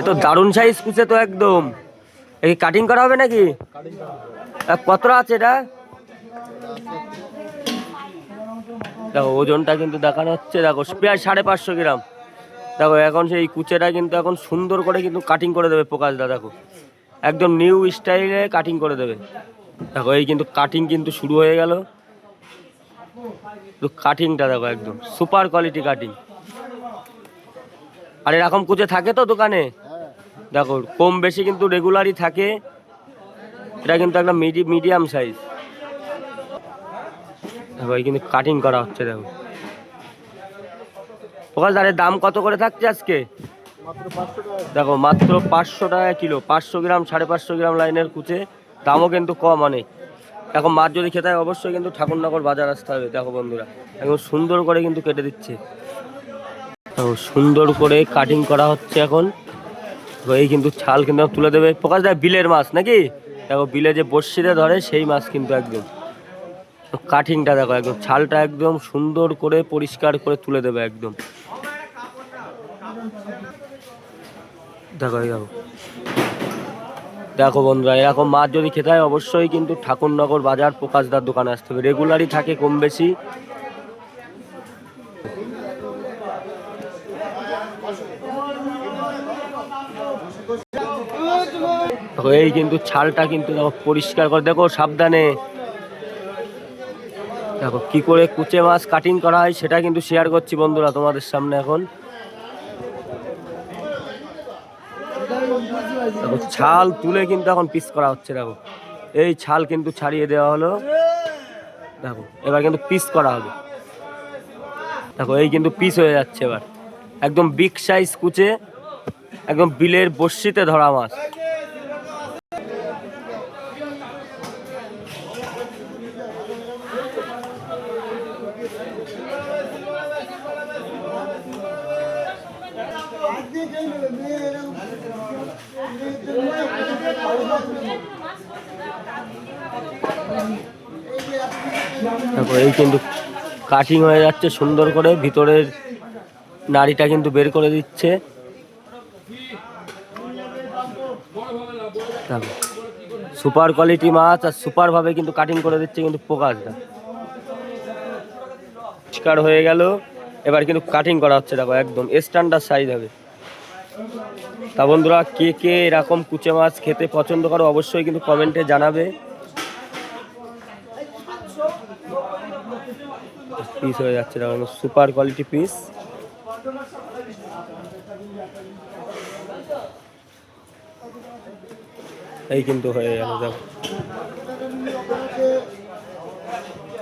এ তো দারুণ সাইজ কুচে তো একদম। এই কাটিং করা হবে নাকি? কতটা আছে এটা? দেখো ওজনটা কিন্তু দেখানো হচ্ছে, দেখো প্রায় 550 গ্রাম। দেখো এখন সেই কুচেটা কিন্তু এখন সুন্দর করে কিন্তু কাটিং করে দেবে প্রকাশদা। দেখো একদম নিউ স্টাইলে কাটিং করে দেবে। দেখো এই কিন্তু কাটিং কিন্তু শুরু হয়ে গেল। কাটিংটা দেখো একদম সুপার কোয়ালিটি কাটিং। আর এরকম কুচে থাকে তো দোকানে? দেখো কম বেশি কিন্তু রেগুলারই থাকে। এটা কিন্তু একটা মিডিয়াম সাইজ। দেখো এই কিন্তু কাটিং করা হচ্ছে। দেখো প্রকাশদারের দাম কত করে থাকছে আজকে? দেখো মাত্র 500 টাকা কিলো। 500 গ্রাম 550 গ্রাম লাইনের কুচে, দামও কিন্তু কম অনেক। এখন মাছ যদি খেতে হয় অবশ্যই কিন্তু ঠাকুরনগর বাজার আসতে হবে। দেখো বন্ধুরা এখন সুন্দর করে কিন্তু কেটে দিচ্ছে। দেখো সুন্দর করে কাটিং করা হচ্ছে এখন। এই কিন্তু ছাল কিন্তু তুলে দেবে। প্রকাশদা বিলের মাছ নাকি? দেখো বিলে যে বড়শিতে ধরে সেই মাছ কিন্তু একদম। কাটিংটা দেখো একদম ছালটা একদম সুন্দর করে পরিষ্কার করে তুলে দেবে একদম। দেখো দেখো দেখো বন্ধুরা এরকম মাছ যদি খেতে হয় অবশ্যই কিন্তু ঠাকুরনগর বাজার প্রকাশদার দোকানে আসতে হবে। রেগুলারই থাকে কম বেশি। এই কিন্তু ছালটা কিন্তু দেখো পরিষ্কার করে, দেখো সাবধানে। দেখো কি করে কুচে মাছ কাটিং করা হয় সেটা কিন্তু শেয়ার করছি বন্ধুরা তোমাদের সামনে এখন। দেখো ছাল তুলে কিন্তু এখন পিস করা হচ্ছে। দেখো এই ছাল কিন্তু ছাড়িয়ে দেওয়া হলো। দেখো এবার কিন্তু পিস করা হবে। দেখো এই কিন্তু পিস হয়ে যাচ্ছে এবার। একদম বিগ সাইজ কুচে, একদম বিলের বড়শিতে ধরা মাছ। দেখো এই কিন্তু কাটিং হয়ে যাচ্ছে সুন্দর করে, ভিতরের নাড়িটা কিন্তু বের করে দিচ্ছে। দেখো সুপার কোয়ালিটি মাছ আর সুপার ভাবে কিন্তু কাটিং করে দিচ্ছে কিন্তু প্রকাশদা। পরিষ্কার হয়ে গেল, এবার কিন্তু কাটিং করা হচ্ছে। দেখো একদম স্ট্যান্ডার্ড সাইজ হবে। তা বন্ধুরা কে কে এরকম কুচে মাছ খেতে পছন্দ করো অবশ্যই কিন্তু কমেন্টে জানাবে। পিস হয়ে যাচ্ছে দেখো সুপার কোয়ালিটি পিস। এই কিন্তু হয়ে গেল দেখো।